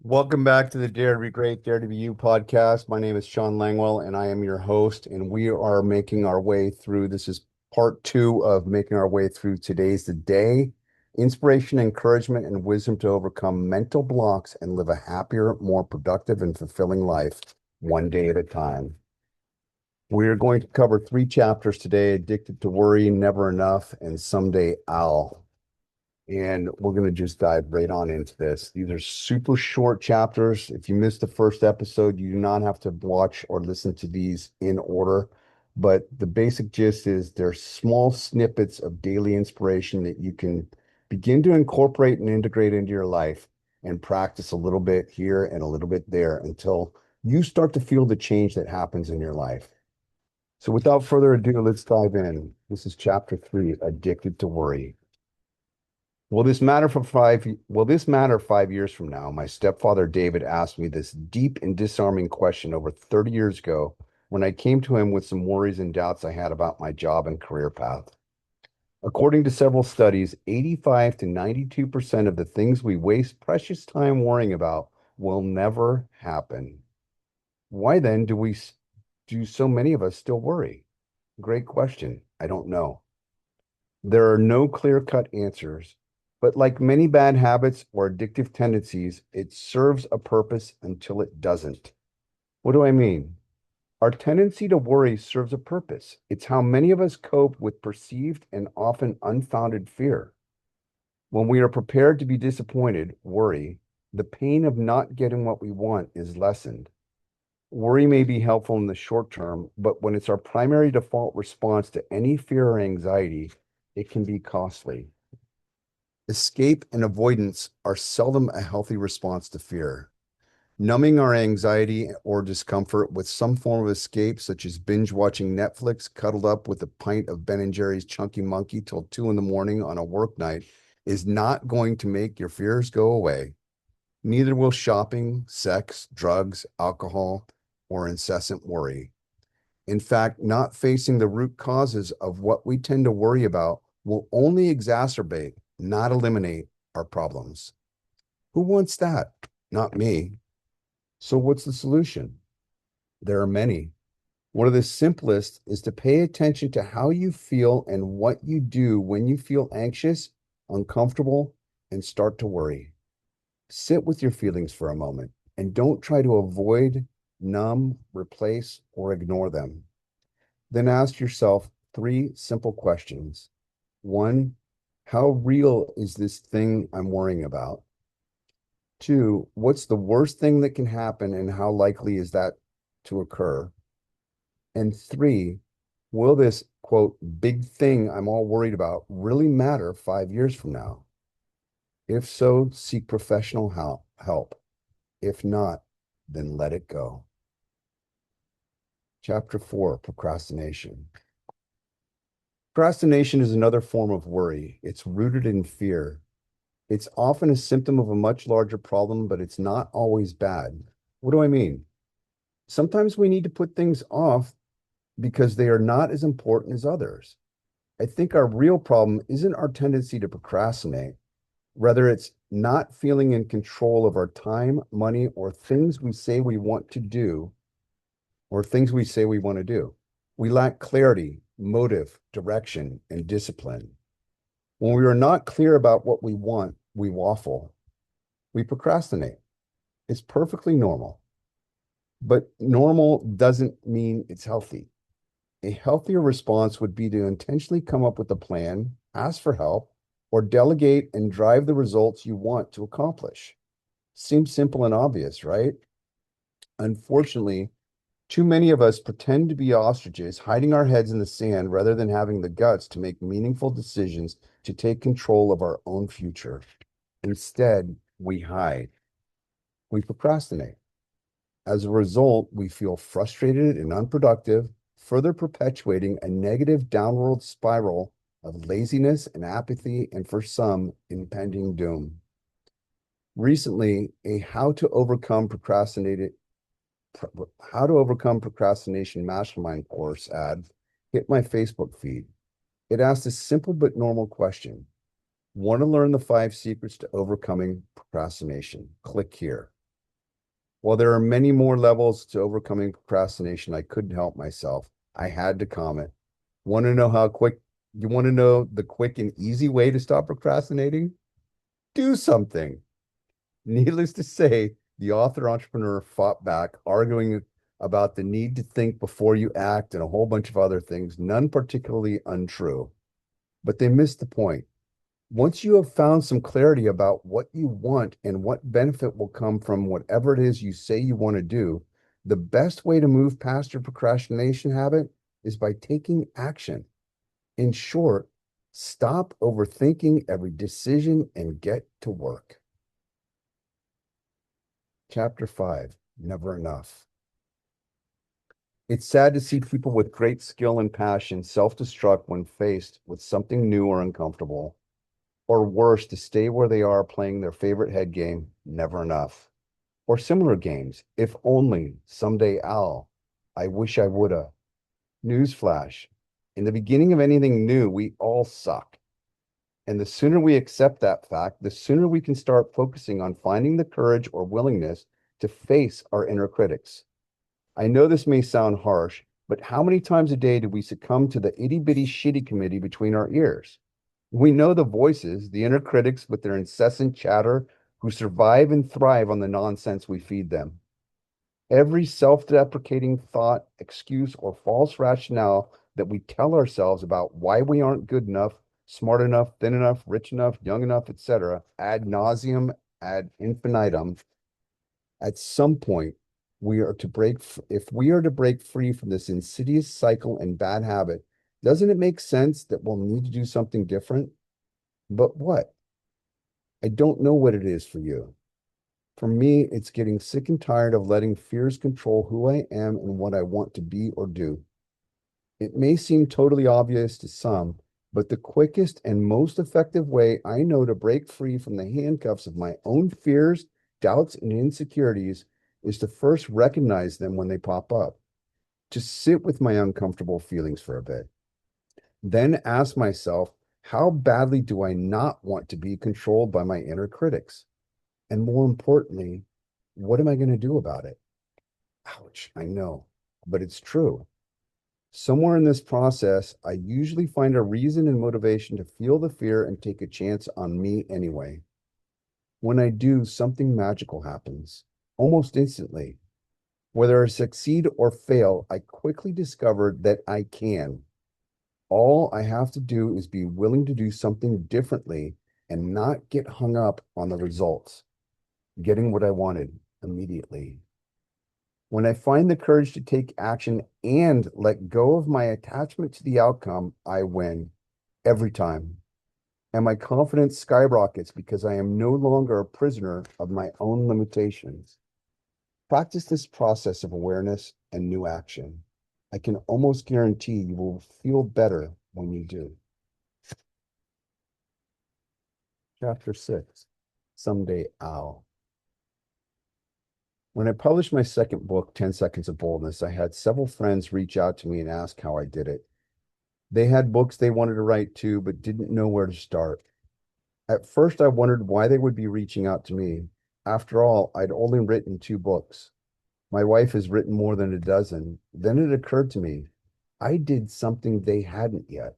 Welcome back to the Dare to Be Great, Dare to Be You podcast. My name is Sean Langwell, and I am your host. And we are making our way through. This is part two of making our way through today's the day. Inspiration, encouragement, and wisdom to overcome mental blocks and live a happier, more productive, and fulfilling life one day at a time. We're going to cover three chapters today: Addicted to Worry, Never Enough, and Someday I'll. And we're going to just dive right on into this. These are super short chapters. If you missed the first episode, you do not have to watch or listen to these in order. But the basic gist is they're small snippets of daily inspiration that you can begin to incorporate and integrate into your life and practice a little bit here and a little bit there until you start to feel the change that happens in your life. So without further ado, let's dive in. This is chapter 3, Addicted to Worry. Will this matter 5 years from now? My stepfather David asked me this deep and disarming question over 30 years ago when I came to him with some worries and doubts I had about my job and career path. According to several studies, 85 to 92% of the things we waste precious time worrying about will never happen. Why then do so many of us still worry? Great question. I don't know. There are no clear-cut answers, but like many bad habits or addictive tendencies, it serves a purpose until it doesn't. What do I mean? Our tendency to worry serves a purpose. It's how many of us cope with perceived and often unfounded fear. When we are prepared to be disappointed, worry, the pain of not getting what we want is lessened. Worry may be helpful in the short term, but when it's our primary default response to any fear or anxiety, it can be costly. Escape and avoidance are seldom a healthy response to fear. Numbing our anxiety or discomfort with some form of escape, such as binge watching Netflix, cuddled up with a pint of Ben and Jerry's Chunky Monkey till 2 a.m. on a work night, is not going to make your fears go away. Neither will shopping, sex, drugs, alcohol, or incessant worry. In fact, not facing the root causes of what we tend to worry about will only exacerbate, not eliminate, our problems. Who wants that? Not me. So what's the solution? There are many. One of the simplest is to pay attention to how you feel and what you do when you feel anxious, uncomfortable, and start to worry. Sit with your feelings for a moment and don't try to avoid, numb, replace, or ignore them. Then ask yourself three simple questions. One, how real is this thing I'm worrying about? Two, what's the worst thing that can happen and how likely is that to occur? And three, will this quote big thing I'm all worried about really matter 5 years from now? If so, seek professional help. If not, then let it go. Chapter 4, Procrastination. Procrastination is another form of worry. It's rooted in fear. It's often a symptom of a much larger problem, but it's not always bad. What do I mean? Sometimes we need to put things off because they are not as important as others. I think our real problem isn't our tendency to procrastinate. Rather, it's not feeling in control of our time, money, or things we say we want to do, or things we say we want to do. We lack clarity, motive, direction, and discipline. When we are not clear about what we want, we waffle. We procrastinate. It's perfectly normal. But normal doesn't mean it's healthy. A healthier response would be to intentionally come up with a plan, ask for help, or delegate and drive the results you want to accomplish. Seems simple and obvious, right? Unfortunately, too many of us pretend to be ostriches, hiding our heads in the sand rather than having the guts to make meaningful decisions to take control of our own future. Instead, we hide. We procrastinate. As a result, we feel frustrated and unproductive, further perpetuating a negative downward spiral of laziness and apathy, and for some, impending doom. Recently, a how to overcome procrastination mastermind course ad hit my Facebook feed. It asked a simple but normal question. Want to learn the 5 secrets to overcoming procrastination? Click here. While there are many more levels to overcoming procrastination, I couldn't help myself. I had to comment. Want to know how quick you want to know the quick and easy way to stop procrastinating? Do something. Needless to say, the author entrepreneur fought back, arguing about the need to think before you act and a whole bunch of other things, none particularly untrue. But they missed the point. Once you have found some clarity about what you want and what benefit will come from whatever it is you say you want to do, the best way to move past your procrastination habit is by taking action. In short, stop overthinking every decision and get to work. Chapter 5, Never Enough. It's sad to see people with great skill and passion self-destruct when faced with something new or uncomfortable, or worse, to stay where they are playing their favorite head game, Never Enough, or similar games, If Only, Someday I'll, I Wish I Woulda. Newsflash, in the beginning of anything new, we all suck. And the sooner we accept that fact, the sooner we can start focusing on finding the courage or willingness to face our inner critics. I know this may sound harsh, but how many times a day do we succumb to the itty bitty shitty committee between our ears? We know the voices, the inner critics with their incessant chatter, who survive and thrive on the nonsense we feed them. Every self deprecating thought, excuse, or false rationale that we tell ourselves about why we aren't good enough, smart enough, thin enough, rich enough, young enough, etc., ad nauseum, ad infinitum, at some point, if we are to break free from this insidious cycle and bad habit, doesn't it make sense that we'll need to do something different? But what? I don't know what it is for you. For me, it's getting sick and tired of letting fears control who I am and what I want to be or do. It may seem totally obvious to some, but the quickest and most effective way I know to break free from the handcuffs of my own fears, doubts, and insecurities is to first recognize them when they pop up, to sit with my uncomfortable feelings for a bit. Then ask myself, how badly do I not want to be controlled by my inner critics? And more importantly, what am I going to do about it? Ouch, I know, but it's true. Somewhere in this process, I usually find a reason and motivation to feel the fear and take a chance on me anyway. When I do, something magical happens, almost instantly. Whether I succeed or fail, I quickly discovered that I can. All I have to do is be willing to do something differently and not get hung up on the results, getting what I wanted immediately. When I find the courage to take action and let go of my attachment to the outcome, I win every time. And my confidence skyrockets because I am no longer a prisoner of my own limitations. Practice this process of awareness and new action. I can almost guarantee you will feel better when you do. Chapter 6, Someday I'll. When I published my second book, 10 Seconds of Boldness, I had several friends reach out to me and ask how I did it. They had books they wanted to write too, but didn't know where to start. At first, I wondered why they would be reaching out to me. After all, I'd only written 2 books. My wife has written more than a dozen. Then it occurred to me, I did something they hadn't yet.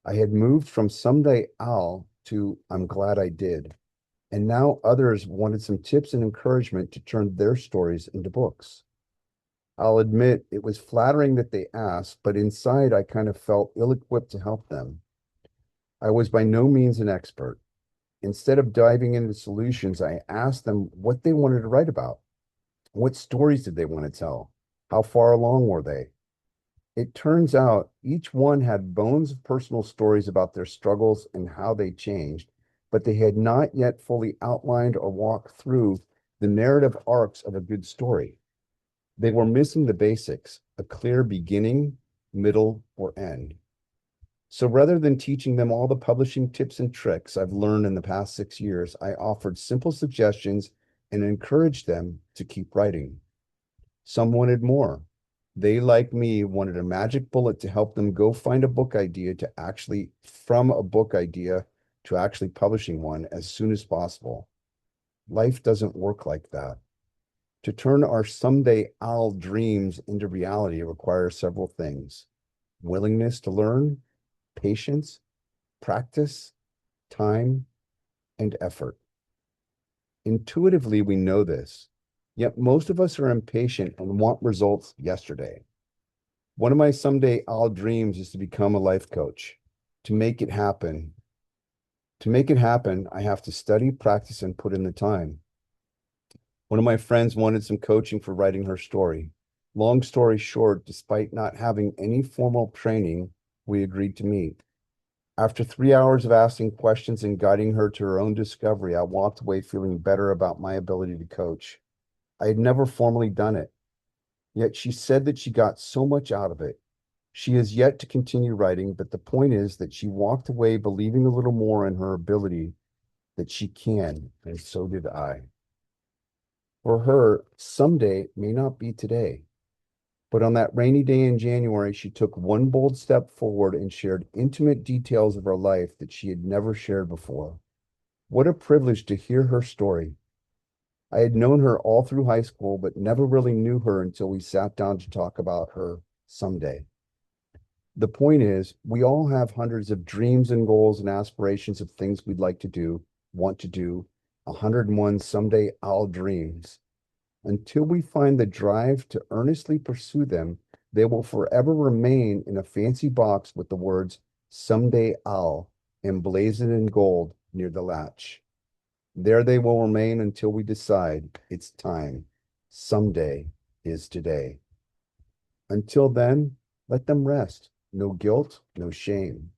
I had moved from Someday I'll to I'm glad I did. And now others wanted some tips and encouragement to turn their stories into books. I'll admit it was flattering that they asked, but inside I kind of felt ill-equipped to help them. I was by no means an expert. Instead of diving into solutions, I asked them what they wanted to write about. What stories did they want to tell? How far along were they? It turns out each one had bones of personal stories about their struggles and how they changed, but they had not yet fully outlined or walked through the narrative arcs of a good story. They were missing the basics, a clear beginning, middle, or end. So rather than teaching them all the publishing tips and tricks I've learned in the past 6 years, I offered simple suggestions and encouraged them to keep writing. Some wanted more. They, like me, wanted a magic bullet to help them go find a book idea from a book idea to actually publishing one as soon as possible. Life doesn't work like that. To turn our someday I'll dreams into reality requires several things: willingness to learn, patience, practice, time, and effort. Intuitively, we know this, yet most of us are impatient and want results yesterday. One of my someday I'll dreams is to become a life coach. To make it happen, I have to study, practice, and put in the time. One of my friends wanted some coaching for writing her story. Long story short, despite not having any formal training, we agreed to meet. After 3 hours of asking questions and guiding her to her own discovery, I walked away feeling better about my ability to coach. I had never formally done it, yet she said that she got so much out of it. She has yet to continue writing, but the point is that she walked away believing a little more in her ability that she can, and so did I. For her, someday may not be today. But on that rainy day in January, she took one bold step forward and shared intimate details of her life that she had never shared before. What a privilege to hear her story. I had known her all through high school, but never really knew her until we sat down to talk about her someday. The point is, we all have hundreds of dreams and goals and aspirations of things we'd like to do, want to do, 101 someday I'll dreams. Until we find the drive to earnestly pursue them, they will forever remain in a fancy box with the words "Someday I'll" emblazoned in gold near the latch. There they will remain until we decide it's time. Someday is today. Until then, let them rest. No guilt, no shame.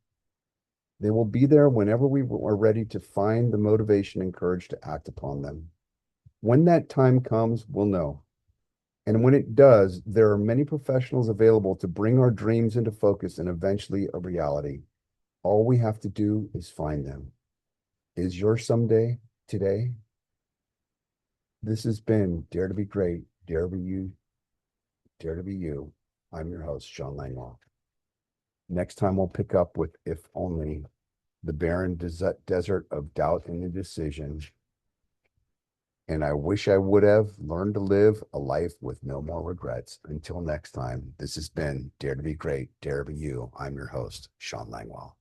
They will be there whenever we are ready to find the motivation and courage to act upon them. When that time comes, we'll know. And when it does, there are many professionals available to bring our dreams into focus and eventually a reality. All we have to do is find them. Is your someday today? This has been Dare to Be Great, Dare to Be You, Dare to Be You. I'm your host, Sean Langlaw. Next time we'll pick up with If Only, the barren desert of doubt and indecision. And I wish I would have learned to live a life with no more regrets. Until next time, this has been Dare to Be Great, Dare to Be You. I'm your host, Sean Langwell.